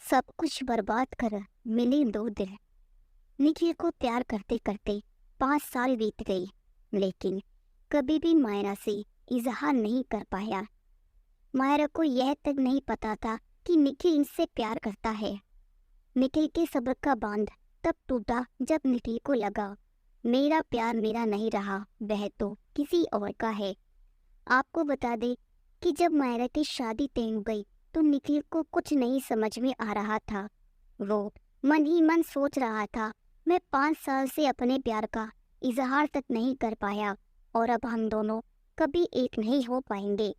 सब कुछ बर्बाद कर मिले 2 दिन। निखिल को प्यार करते करते 5 साल बीत गई, लेकिन कभी भी मायरा से इजहार नहीं कर पाया। मायरा को यह तक नहीं पता था कि निखिल इनसे प्यार करता है। निखिल के सब्र का बांध तब टूटा जब निखिल को लगा मेरा प्यार मेरा नहीं रहा, वह तो किसी और का है। आपको बता दे कि जब मायरा की शादी तय हो गई तो निखिल को कुछ नहीं समझ में आ रहा था। वो मन ही मन सोच रहा था, मैं 5 साल से अपने प्यार का इजहार तक नहीं कर पाया और अब हम दोनों कभी एक नहीं हो पाएंगे।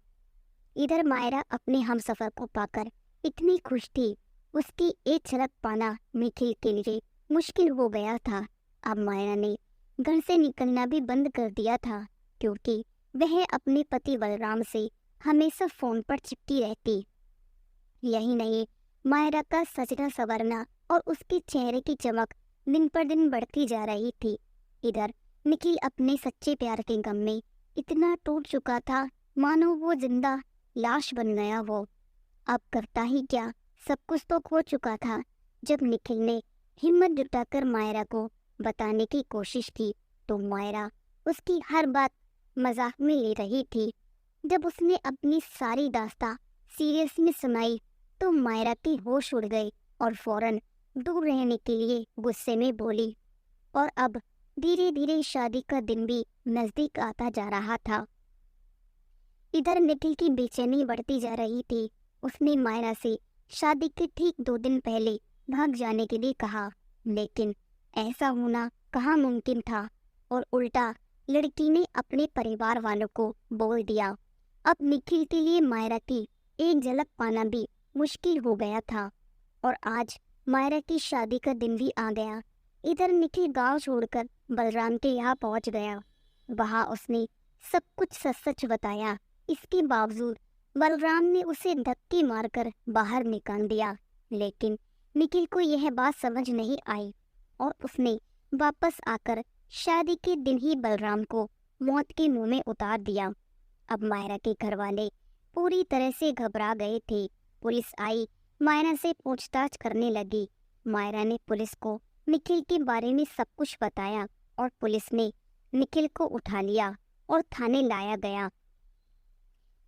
इधर मायरा अपने हमसफर को पाकर इतनी खुश थी, उसकी एक झलक पाना निखिल के लिए मुश्किल हो गया था। अब मायरा ने घर से निकलना भी बंद कर दिया था, क्योंकि वह अपने पति बलराम से हमेशा फोन पर चिपकी रहती। यही नहीं, मायरा का सजना संवरना और उसके चेहरे की चमक दिन पर दिन बढ़ती जा रही थी। इधर निखिल अपने सच्चे प्यार के गम में इतना टूट चुका था, मानो वो जिंदा लाश बन गया। वो अब करता ही क्या, सब कुछ तो खो चुका था। जब निखिल ने हिम्मत जुटाकर मायरा को बताने की कोशिश की तो मायरा उसकी हर बात मजाक में ले रही थी। जब उसने अपनी सारी दास्तां सीरियस में सुनाई तो मायरा के होश उड़ गए और फौरन दूर रहने के लिए गुस्से में बोली। और अब धीरे धीरे शादी का दिन भी नजदीक आता जा रहा था। इधर निखिल की बेचैनी बढ़ती जा रही थी। उसने मायरा से शादी के ठीक 2 दिन पहले भाग जाने के लिए कहा, लेकिन ऐसा होना कहाँ मुमकिन था और उल्टा लड़की ने अपने परिवार वालों को बोल दिया। अब निखिल के लिए मायरा की एक झलक पाना भी मुश्किल हो गया था और आज मायरा की शादी का दिन भी आ गया। इधर निखिल गांव छोड़कर बलराम के यहाँ पहुंच गया। वहां उसने सब कुछ सच सच बताया। इसके बावजूद बलराम ने उसे धक्के मारकर बाहर निकाल दिया, लेकिन निखिल को यह बात समझ नहीं आई और उसने वापस आकर शादी के दिन ही बलराम को मौत के मुंह में उतार दिया। अब मायरा के घर वाले पूरी तरह से घबरा गए थे। पुलिस आई, मायरा से पूछताछ करने लगी। मायरा ने पुलिस को निखिल के बारे में सब कुछ बताया और पुलिस ने निखिल को उठा लिया और थाने लाया गया।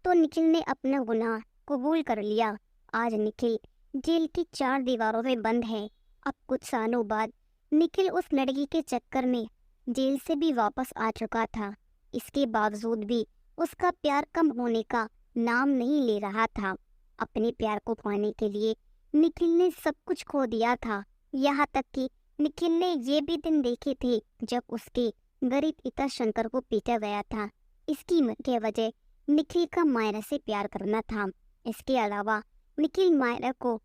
तो निखिल ने अपना गुनाह कबूल कर लिया। आज निखिल जेल की 4 दीवारों में बंद है। अब कुछ सालों बाद निखिल उस लड़की के चक्कर में जेल से भी वापस आ चुका था। इसके बावजूद भी उसका प्यार कम होने का नाम नहीं ले रहा था। अपने प्यार को पाने के लिए निखिल ने सब कुछ खो दिया था। यहाँ तक कि निखिल ने ये भी दिन देखे थे जब उसके गरीब पिता शंकर को पीटा गया था। इसकी मुख्य वजह निखिल का मायरा से प्यार करना था। इसके अलावा निखिल मायरा को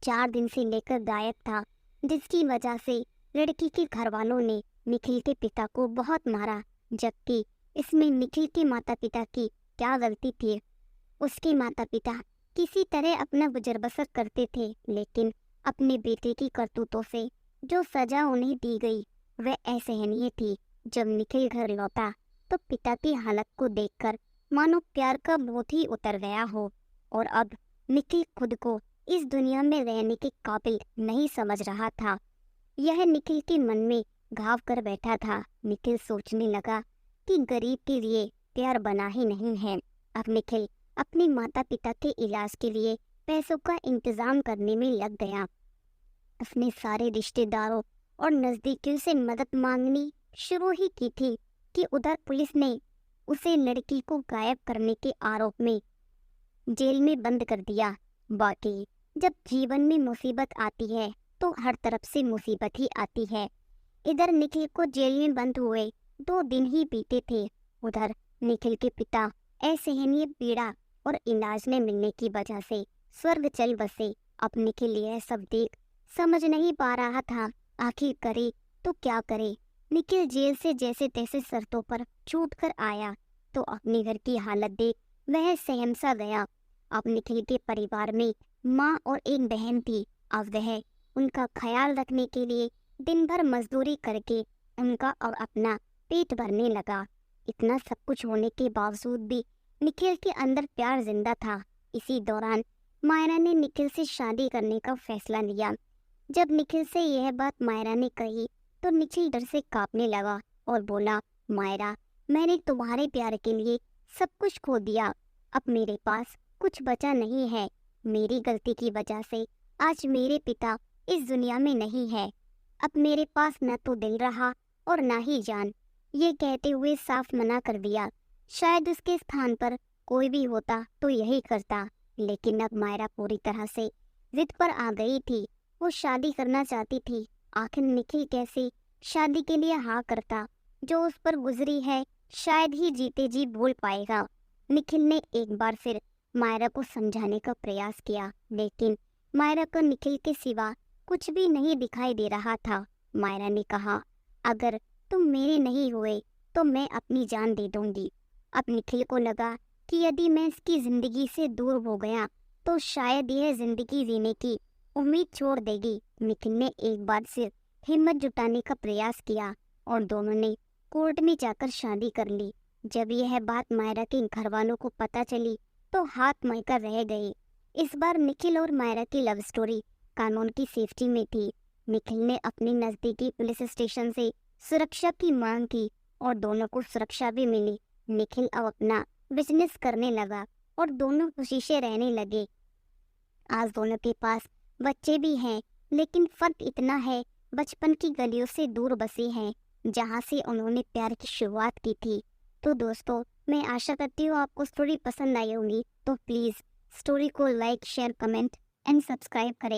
4 दिन से लेकर गायब था, जिसकी वजह से लड़की के घर वालों ने निखिल के पिता को बहुत मारा, जबकि इसमें निखिल के माता पिता की क्या गलती थी। उसके माता पिता किसी तरह अपना गुजर बसर करते थे, लेकिन अपने बेटे की करतूतों से जो सजा उन्हें दी गई वह असहनीय थी। जब निखिल घर लौटा तो पिता की हालत को देखकर मानो प्यार का बोझ ही उतर गया हो और अब निखिल खुद को इस दुनिया में रहने के काबिल नहीं समझ रहा था। यह निखिल के मन में घाव कर बैठा था। निखिल सोचने लगा कि गरीब के लिए प्यार बना ही नहीं है। अब निखिल अपने माता पिता के इलाज के लिए पैसों का इंतजाम करने में लग गया। उसने सारे रिश्तेदारों और नजदीकियों से मदद मांगनी शुरू ही की थी कि उधर पुलिस ने उसे लड़की को गायब करने के आरोप में जेल में बंद कर दिया। बाकी जब जीवन में मुसीबत आती है तो हर तरफ से मुसीबत ही आती है। इधर निखिल को जेल में बंद हुए 2 दिन ही बीते थे। उधर निखिल के पिता असहनीय पीड़ा और इलाज न मिलने की वजह से स्वर्ग चल बसे। अब निखिल यह सब देख समझ नहीं पा रहा था, आखिर करे तो क्या करे। निखिल जेल से जैसे तैसे शर्तों पर छूट कर आया तो अपने घर की हालत देख वह सहम सा गया। अब निखिल के परिवार में माँ और एक बहन थी। अब वह उनका ख्याल रखने के लिए दिन भर मजदूरी करके उनका और अपना पेट भरने लगा। इतना सब कुछ होने के बावजूद भी निखिल के अंदर प्यार जिंदा था। इसी दौरान मायरा ने निखिल से शादी करने का फैसला लिया। जब निखिल से यह बात मायरा ने कही तो निखिल डर से कांपने लगा और बोला, मायरा, मैंने तुम्हारे प्यार के लिए सब कुछ खो दिया। अब मेरे पास कुछ बचा नहीं है। मेरी गलती की वजह से आज मेरे पिता इस दुनिया में नहीं है। अब मेरे पास न तो दिल रहा और ना ही जान। ये कहते हुए साफ मना कर दिया। शायद उसके स्थान पर कोई भी होता तो यही करता, लेकिन अब मायरा पूरी तरह से जिद पर आ गई थी। वो शादी करना चाहती थी। आखिर निखिल कैसे शादी के लिए हाँ करता? जो उस पर गुजरी है शायद ही जीते जी भूल पाएगा। निखिल ने एक बार फिर मायरा को समझाने का प्रयास किया, लेकिन मायरा को निखिल के सिवा कुछ भी नहीं दिखाई दे रहा था। मायरा ने कहा, अगर तुम मेरे नहीं हुए तो मैं अपनी जान दे दूंगी। अब निखिल को लगा कि यदि मैं इसकी जिंदगी से दूर हो गया तो शायद यह जिंदगी जीने की उम्मीद छोड़ देगी। निखिल ने एक बार सिर्फ हिम्मत जुटाने का प्रयास किया और दोनों ने कोर्ट में जाकर शादी कर ली। जब यह बात मायरा के घर वालों को पता चली तो हाथ मायका रह गए। इस बार निखिल और मायरा की लव स्टोरी कानून की सेफ्टी में थी। निखिल ने अपने नजदीकी पुलिस स्टेशन से सुरक्षा की मांग की और दोनों को सुरक्षा भी मिली। निखिल अब अपना बिजनेस करने लगा और दोनों खुशी से रहने लगे। आज दोनों के पास बच्चे भी हैं, लेकिन फर्क इतना है, बचपन की गलियों से दूर बसे हैं जहां से उन्होंने प्यार की शुरुआत की थी। तो दोस्तों, मैं आशा करती हूँ आपको स्टोरी पसंद आई होगी। तो प्लीज़ स्टोरी को like, share, comment and subscribe करें।